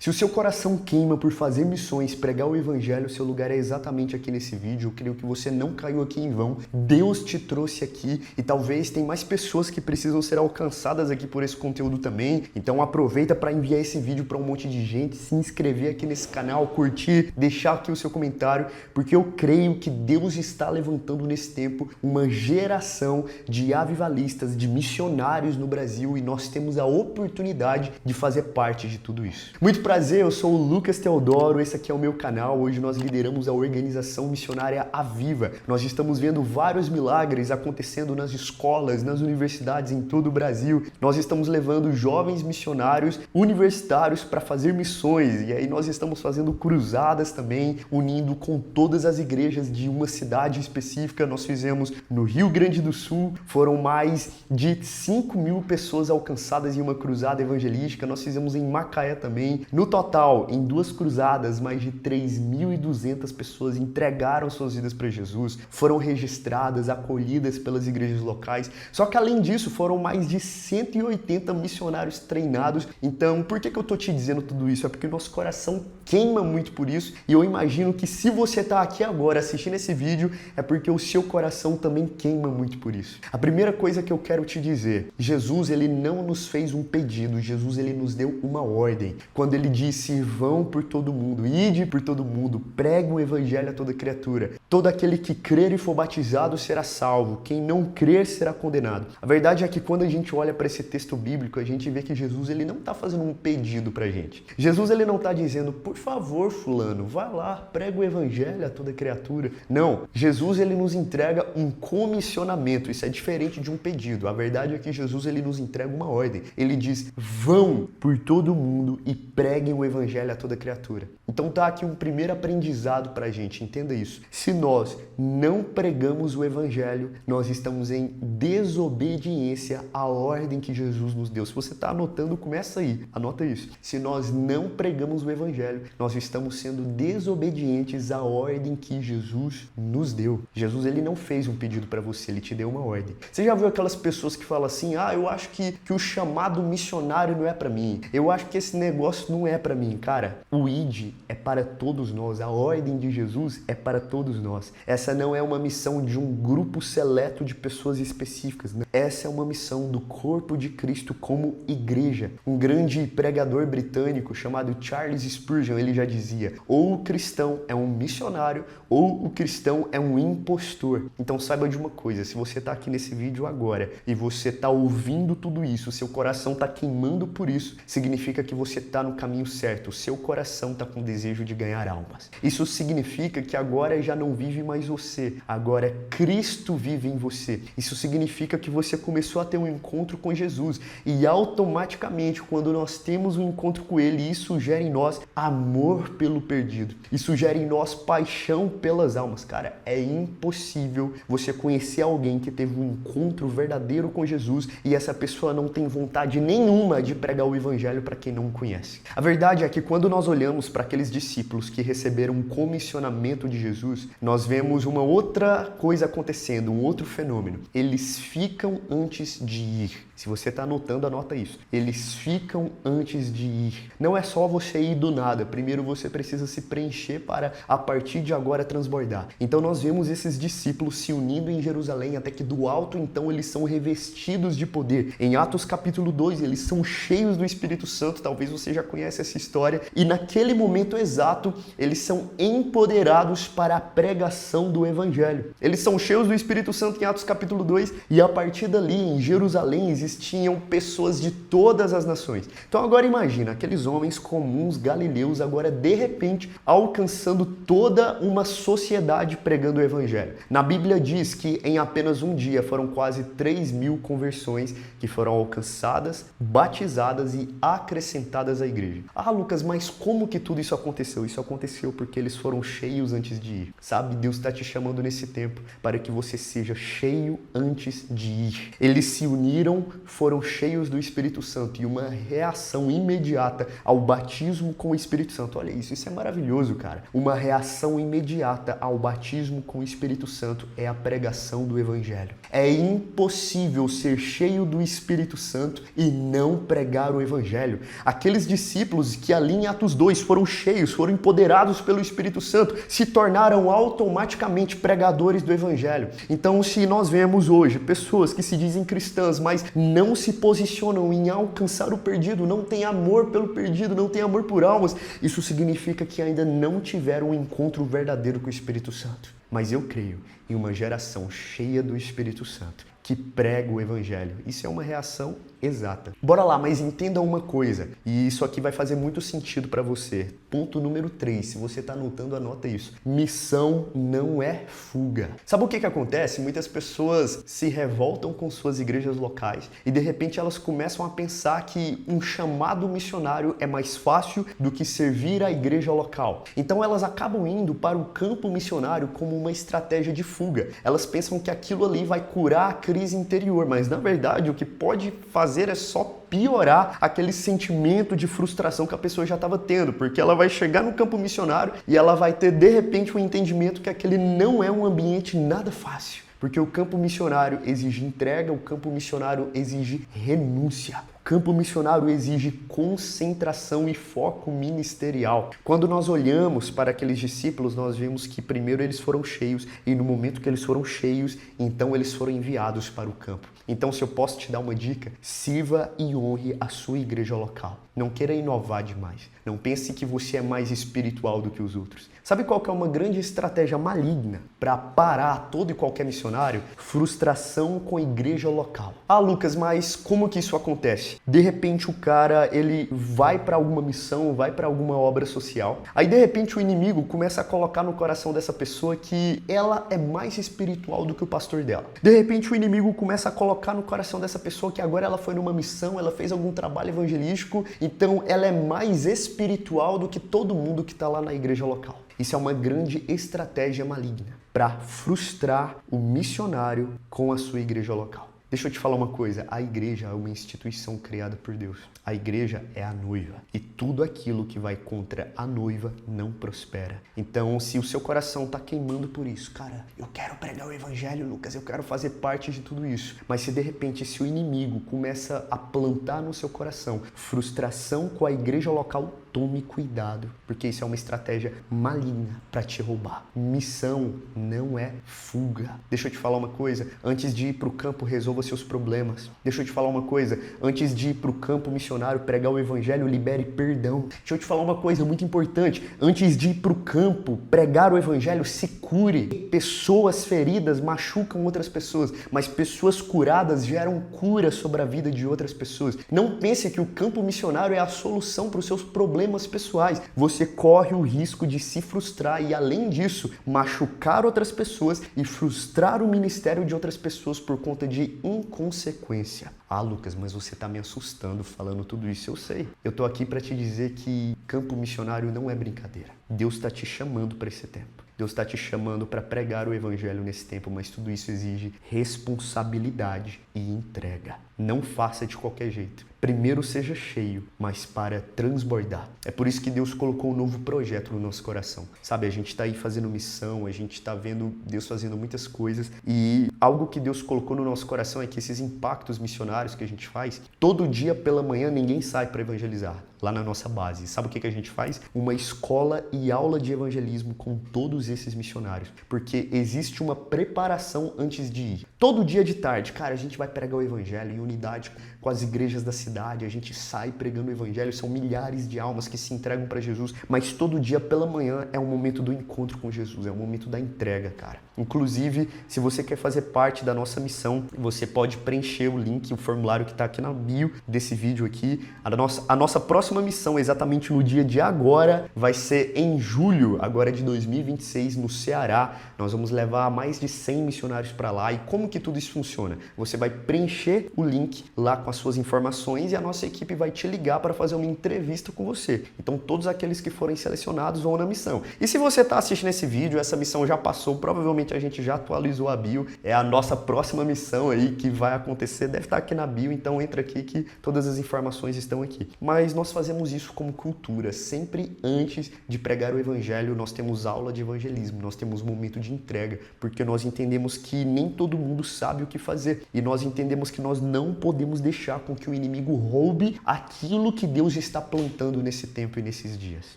Se o seu coração queima por fazer missões, pregar o evangelho, seu lugar é exatamente aqui nesse vídeo. Eu creio que você não caiu aqui em vão. Deus te trouxe aqui e talvez tem mais pessoas que precisam ser alcançadas aqui por esse conteúdo também. Então aproveita para enviar esse vídeo para um monte de gente, se inscrever aqui nesse canal, curtir, deixar aqui o seu comentário, porque eu creio que Deus está levantando nesse tempo uma geração de avivalistas, de missionários no Brasil e nós temos a oportunidade de fazer parte de tudo isso. Muito prazer, eu sou o Lucas Teodoro, esse aqui é o meu canal. Hoje nós lideramos a organização missionária Aviva. Nós estamos vendo vários milagres acontecendo nas escolas, nas universidades em todo o Brasil. Nós estamos levando jovens missionários universitários para fazer missões e aí nós estamos fazendo cruzadas também, unindo com todas as igrejas de uma cidade específica. Nós fizemos no Rio Grande do Sul, foram mais de 5.000 pessoas alcançadas em uma cruzada evangelística. Nós fizemos em Macaé também. No total, em 2 cruzadas, mais de 3.200 pessoas entregaram suas vidas para Jesus, foram registradas, acolhidas pelas igrejas locais. Só que além disso, foram mais de 180 missionários treinados. Então, por que eu tô te dizendo tudo isso? É porque o nosso coração queima muito por isso e eu imagino que se você tá aqui agora assistindo esse vídeo, é porque o seu coração também queima muito por isso. A primeira coisa que eu quero te dizer, Jesus, ele não nos fez um pedido, Jesus, ele nos deu uma ordem. Quando ele disse, vão por todo mundo, ide por todo mundo, pregue o evangelho a toda criatura. Todo aquele que crer e for batizado será salvo, quem não crer será condenado. A verdade é que quando a gente olha para esse texto bíblico, a gente vê que Jesus, ele não está fazendo um pedido pra gente. Jesus, ele não está dizendo, por favor, fulano, vai lá, prega o evangelho a toda criatura. Não, Jesus, ele nos entrega um comissionamento, isso é diferente de um pedido. A verdade é que Jesus, ele nos entrega uma ordem. Ele diz, vão por todo mundo e preguem o evangelho a toda criatura. Então tá aqui um primeiro aprendizado pra gente, entenda isso. Se nós não pregamos o evangelho, nós estamos em desobediência à ordem que Jesus nos deu. Se você tá anotando, começa aí, anota isso. Se nós não pregamos o evangelho, nós estamos sendo desobedientes à ordem que Jesus nos deu. Jesus, ele não fez um pedido para você, ele te deu uma ordem. Você já viu aquelas pessoas que falam assim, eu acho que o chamado missionário não é para mim, eu acho que esse negócio não é para mim. Cara, o ID é para todos nós, a ordem de Jesus é para todos nós. Essa não é uma missão de um grupo seleto de pessoas específicas, né? Essa é uma missão do corpo de Cristo como igreja. Um grande pregador britânico chamado Charles Spurgeon, ele já dizia, ou o cristão é um missionário ou o cristão é um impostor. Então saiba de uma coisa, se você está aqui nesse vídeo agora e você está ouvindo tudo isso, seu coração está queimando por isso, significa que você está no caminho certo, o seu coração está com desejo de ganhar almas. Isso significa que agora já não vive mais você, agora Cristo vive em você. Isso significa que você começou a ter um encontro com Jesus e automaticamente quando nós temos um encontro com Ele, isso gera em nós amor pelo perdido. Isso gera em nós paixão pelas almas. Cara, é impossível você conhecer alguém que teve um encontro verdadeiro com Jesus e essa pessoa não tem vontade nenhuma de pregar o evangelho para quem não o conhece. A verdade é que quando nós olhamos para aqueles discípulos que receberam um comissionamento de Jesus, nós vemos uma outra coisa acontecendo, um outro fenômeno. Eles ficam antes de ir. Se você está anotando, anota isso. Eles ficam antes de ir. Não é só você ir do nada. Primeiro você precisa se preencher para, a partir de agora, transbordar. Então nós vemos esses discípulos se unindo em Jerusalém, até que do alto, então, eles são revestidos de poder. Em Atos capítulo 2, eles são cheios do Espírito Santo. Talvez você já conheça essa história. E naquele momento exato, eles são empoderados para a pregação do Evangelho. Eles são cheios do Espírito Santo em Atos capítulo 2. E a partir dali, em Jerusalém, existiam pessoas de todas as nações. Então agora imagina, aqueles homens comuns galileus agora de repente alcançando toda uma sociedade pregando o evangelho. Na Bíblia diz que em apenas um dia foram quase 3.000 conversões que foram alcançadas, batizadas e acrescentadas à igreja. Lucas, mas como que tudo isso aconteceu? Isso aconteceu porque eles foram cheios antes de ir. Sabe, Deus está te chamando nesse tempo para que você seja cheio antes de ir. Eles se uniram, foram cheios do Espírito Santo e uma reação imediata ao batismo com o Espírito Santo. Olha isso é maravilhoso, cara. Uma reação imediata ao batismo com o Espírito Santo é a pregação do Evangelho. É impossível ser cheio do Espírito Santo e não pregar o Evangelho. Aqueles discípulos que ali em Atos 2 foram cheios, foram empoderados pelo Espírito Santo, se tornaram automaticamente pregadores do Evangelho. Então, se nós vemos hoje pessoas que se dizem cristãs, mas não se posicionam em alcançar o perdido, não têm amor pelo perdido, não têm amor por almas, isso significa que ainda não tiveram um encontro verdadeiro com o Espírito Santo. Mas eu creio em uma geração cheia do Espírito Santo, que prega o Evangelho. Isso é uma reação exata. Bora lá, mas entenda uma coisa, e isso aqui vai fazer muito sentido para você. Ponto número 3, se você está anotando, anota isso. Missão não é fuga. Sabe o que acontece? Muitas pessoas se revoltam com suas igrejas locais e de repente elas começam a pensar que um chamado missionário é mais fácil do que servir a igreja local. Então elas acabam indo para o campo missionário como uma estratégia de fuga. Elas pensam que aquilo ali vai curar a crise interior, mas na verdade o que pode fazer é só piorar aquele sentimento de frustração que a pessoa já estava tendo, porque ela vai chegar no campo missionário e ela vai ter de repente um entendimento que aquele não é um ambiente nada fácil. Porque o campo missionário exige entrega, o campo missionário exige renúncia. O campo missionário exige concentração e foco ministerial. Quando nós olhamos para aqueles discípulos, nós vemos que primeiro eles foram cheios e no momento que eles foram cheios, então eles foram enviados para o campo. Então, se eu posso te dar uma dica, sirva e honre a sua igreja local. Não queira inovar demais. Não pense que você é mais espiritual do que os outros. Sabe qual que é uma grande estratégia maligna para parar todo e qualquer missionário? Frustração com a igreja local. Ah, Lucas, mas como que isso acontece? De repente o cara, ele vai para alguma missão, vai para alguma obra social. Aí de repente o inimigo começa a colocar no coração dessa pessoa que ela é mais espiritual do que o pastor dela. De repente o inimigo começa a colocar no coração dessa pessoa que agora ela foi numa missão, ela fez algum trabalho evangelístico, então ela é mais espiritual do que todo mundo que está lá na igreja local. Isso é uma grande estratégia maligna para frustrar o missionário com a sua igreja local. Deixa eu te falar uma coisa, a igreja é uma instituição criada por Deus. A igreja é a noiva e tudo aquilo que vai contra a noiva não prospera. Então, se o seu coração está queimando por isso, cara, eu quero pregar o evangelho, Lucas, eu quero fazer parte de tudo isso. Mas se de repente se o inimigo começa a plantar no seu coração frustração com a igreja local, tome cuidado, porque isso é uma estratégia maligna para te roubar. Missão não é fuga. Deixa eu te falar uma coisa, antes de ir para o campo, resolva seus problemas. Deixa eu te falar uma coisa, antes de ir para o campo missionário, pregar o evangelho, libere perdão. Deixa eu te falar uma coisa muito importante, antes de ir para o campo, pregar o evangelho, se cure. Pessoas feridas machucam outras pessoas, mas pessoas curadas geram cura sobre a vida de outras pessoas. Não pense que o campo missionário é a solução para os seus problemas pessoais. Você corre o risco de se frustrar e, além disso, machucar outras pessoas e frustrar o ministério de outras pessoas por conta de inconsequência. Ah, Lucas, mas você está me assustando falando tudo isso, eu sei. Eu tô aqui para te dizer que campo missionário não é brincadeira. Deus está te chamando para esse tempo. Deus está te chamando para pregar o evangelho nesse tempo, mas tudo isso exige responsabilidade e entrega. Não faça de qualquer jeito. Primeiro seja cheio, mas para transbordar. É por isso que Deus colocou um novo projeto no nosso coração. Sabe, a gente está aí fazendo missão, a gente está vendo Deus fazendo muitas coisas e algo que Deus colocou no nosso coração é que esses impactos missionários que a gente faz, todo dia pela manhã ninguém sai para evangelizar lá na nossa base. Sabe o que a gente faz? Uma escola e aula de evangelismo com todos esses missionários, porque existe uma preparação antes de ir. Todo dia de tarde, cara, a gente vai pregar o evangelho em unidade com as igrejas da cidade, a gente sai pregando o evangelho, são milhares de almas que se entregam para Jesus, mas todo dia pela manhã é o momento do encontro com Jesus, é o momento da entrega, cara. Inclusive, se você quer fazer parte da nossa missão, você pode preencher o link, o formulário que está aqui na bio desse vídeo aqui. A nossa próxima missão, exatamente no dia de agora, vai ser em julho, agora de 2026, no Ceará. Nós vamos levar mais de 100 missionários para lá. E como que tudo isso funciona? Você vai preencher o link lá com com as suas informações e a nossa equipe vai te ligar para fazer uma entrevista com você. Então todos aqueles que forem selecionados vão na missão. E se você está assistindo esse vídeo, essa missão já passou, provavelmente a gente já atualizou a bio, é a nossa próxima missão aí que vai acontecer, deve estar aqui na bio, então entra aqui que todas as informações estão aqui. Mas nós fazemos isso como cultura, sempre antes de pregar o evangelho, nós temos aula de evangelismo, nós temos momento de entrega, porque nós entendemos que nem todo mundo sabe o que fazer e nós entendemos que nós não podemos deixar com que o inimigo roube aquilo que Deus está plantando nesse tempo e nesses dias.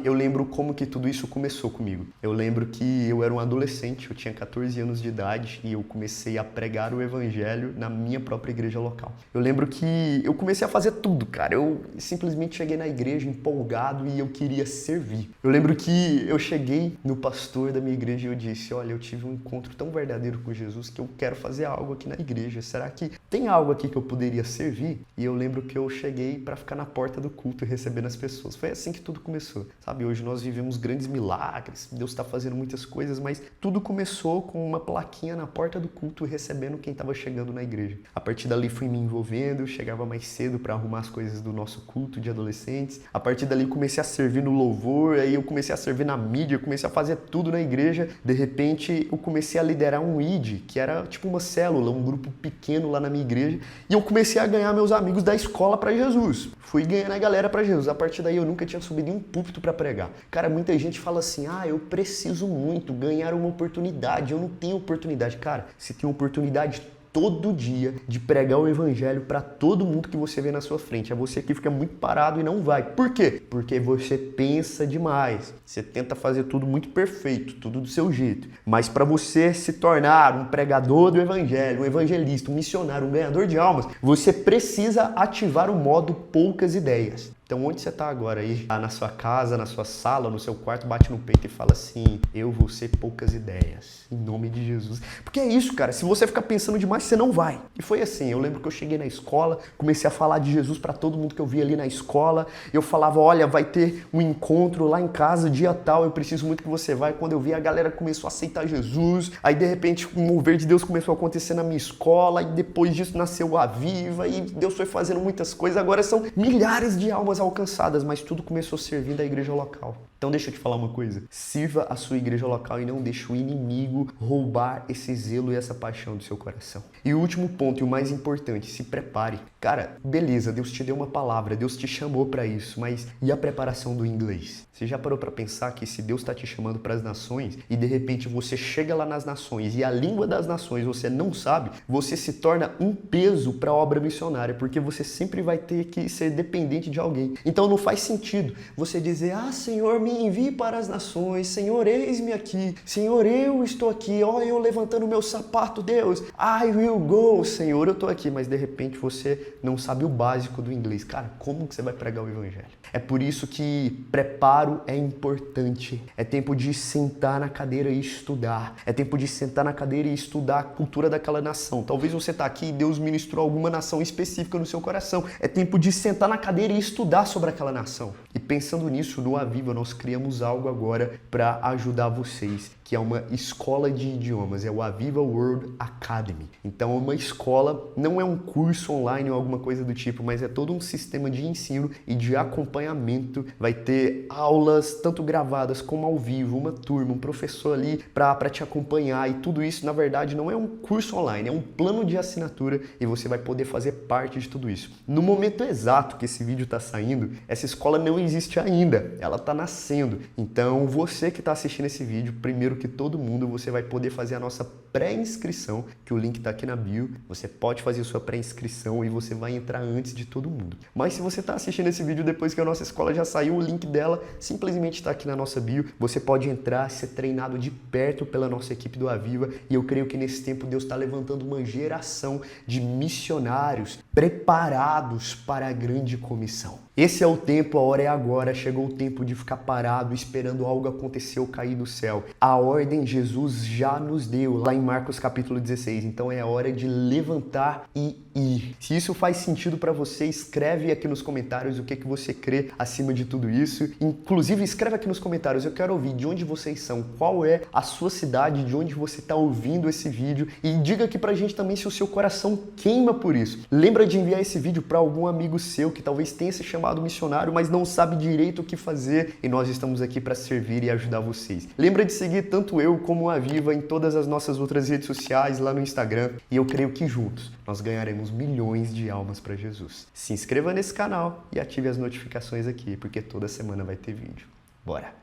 Eu lembro como que tudo isso começou comigo. Eu lembro que eu era um adolescente, eu tinha 14 anos de idade e eu comecei a pregar o evangelho na minha própria igreja local. Eu lembro que eu comecei a fazer tudo, cara. Eu simplesmente cheguei na igreja empolgado e eu queria servir. Eu lembro que eu cheguei no pastor da minha igreja e eu disse, olha, eu tive um encontro tão verdadeiro com Jesus que eu quero fazer algo aqui na igreja. Será que tem algo aqui que eu poderia servir? E eu lembro que eu cheguei para ficar na porta do culto e recebendo as pessoas. Foi assim que tudo começou. Sabe, hoje nós vivemos grandes milagres, Deus está fazendo muitas coisas, mas tudo começou com uma plaquinha na porta do culto recebendo quem estava chegando na igreja. A partir dali fui me envolvendo, eu chegava mais cedo para arrumar as coisas do nosso culto de adolescentes. A partir dali comecei a servir no louvor, aí eu comecei a servir na mídia, eu comecei a fazer tudo na igreja. De repente eu comecei a liderar um ID, que era tipo uma célula, um grupo pequeno lá na minha igreja, e eu comecei a ganhar meus amigos da escola para Jesus. Fui ganhando a galera para Jesus. A partir daí eu nunca tinha subido em um púlpito para pregar. Cara, muita gente fala assim, eu preciso muito ganhar uma oportunidade, eu não tenho oportunidade. Cara, se tem oportunidade todo dia de pregar o evangelho para todo mundo que você vê na sua frente. É você que fica muito parado e não vai. Por quê? Porque você pensa demais. Você tenta fazer tudo muito perfeito, tudo do seu jeito. Mas para você se tornar um pregador do evangelho, um evangelista, um missionário, um ganhador de almas, você precisa ativar o modo poucas ideias. Então, onde você está agora aí? Na sua casa, na sua sala, no seu quarto, bate no peito e fala assim, eu vou ser poucas ideias, em nome de Jesus. Porque é isso, cara, se você ficar pensando demais, você não vai. E foi assim, eu lembro que eu cheguei na escola, comecei a falar de Jesus para todo mundo que eu via ali na escola, eu falava, olha, vai ter um encontro lá em casa, dia tal, eu preciso muito que você vá. E quando eu vi, a galera começou a aceitar Jesus, aí de repente o mover de Deus começou a acontecer na minha escola, e depois disso nasceu a Viva, e Deus foi fazendo muitas coisas, agora são milhares de almas alcançadas, mas tudo começou servindo a igreja local. Então deixa eu te falar uma coisa, sirva a sua igreja local e não deixe o inimigo roubar esse zelo e essa paixão do seu coração. E o último ponto e o mais importante, se prepare. Cara, beleza, Deus te deu uma palavra, Deus te chamou para isso, mas e a preparação do inglês? Você já parou para pensar que se Deus está te chamando para as nações e de repente você chega lá nas nações e a língua das nações você não sabe, você se torna um peso para a obra missionária, porque você sempre vai ter que ser dependente de alguém. Então não faz sentido você dizer, Senhor, me envie para as nações, Senhor, eis-me aqui, Senhor, eu estou aqui, olha eu levantando meu sapato, Deus, I will go, Senhor, eu estou aqui, mas de repente você não sabe o básico do inglês. Cara, como que você vai pregar o evangelho? É por isso que preparo é importante. É tempo de sentar na cadeira e estudar. É tempo de sentar na cadeira e estudar a cultura daquela nação. Talvez você está aqui e Deus ministrou alguma nação específica no seu coração. É tempo de sentar na cadeira e estudar sobre aquela nação. E pensando nisso, no Aviva, nós criamos algo agora para ajudar vocês, que é uma escola de idiomas, é o Aviva World Academy. Então é uma escola, não é um curso online ou alguma coisa do tipo, mas é todo um sistema de ensino e de acompanhamento. Vai ter aulas tanto gravadas como ao vivo, uma turma, um professor ali para te acompanhar, e tudo isso na verdade não é um curso online, é um plano de assinatura e você vai poder fazer parte de tudo isso. No momento exato que esse vídeo está saindo, essa escola não existe ainda, ela está nascendo. Então você que está assistindo esse vídeo, primeiro que todo mundo, você vai poder fazer a nossa pré-inscrição, que o link está aqui na bio. Você pode fazer a sua pré-inscrição e você vai entrar antes de todo mundo. Mas se você está assistindo esse vídeo depois que a nossa escola já saiu, o link dela simplesmente está aqui na nossa bio. Você pode entrar, ser treinado de perto pela nossa equipe do Aviva, e eu creio que nesse tempo Deus está levantando uma geração de missionários preparados para a grande comissão. Esse é o tempo, a hora é agora, chegou o tempo de ficar parado esperando algo acontecer ou cair do céu. A ordem Jesus já nos deu lá em Marcos capítulo 16, então é a hora de levantar e ir. Se isso faz sentido para você, escreve aqui nos comentários o que você crê acima de tudo isso. Inclusive, escreve aqui nos comentários, eu quero ouvir de onde vocês são, qual é a sua cidade, de onde você está ouvindo esse vídeo, e diga aqui pra gente também se o seu coração queima por isso. Lembra de enviar esse vídeo para algum amigo seu que talvez tenha se chamado missionário, mas não sabe direito o que fazer, e nós estamos aqui para servir e ajudar vocês. Lembra de seguir tanto eu como a Viva em todas as nossas outras redes sociais, lá no Instagram, e eu creio que juntos nós ganharemos milhões de almas para Jesus. Se inscreva nesse canal e ative as notificações aqui, porque toda semana vai ter vídeo. Bora!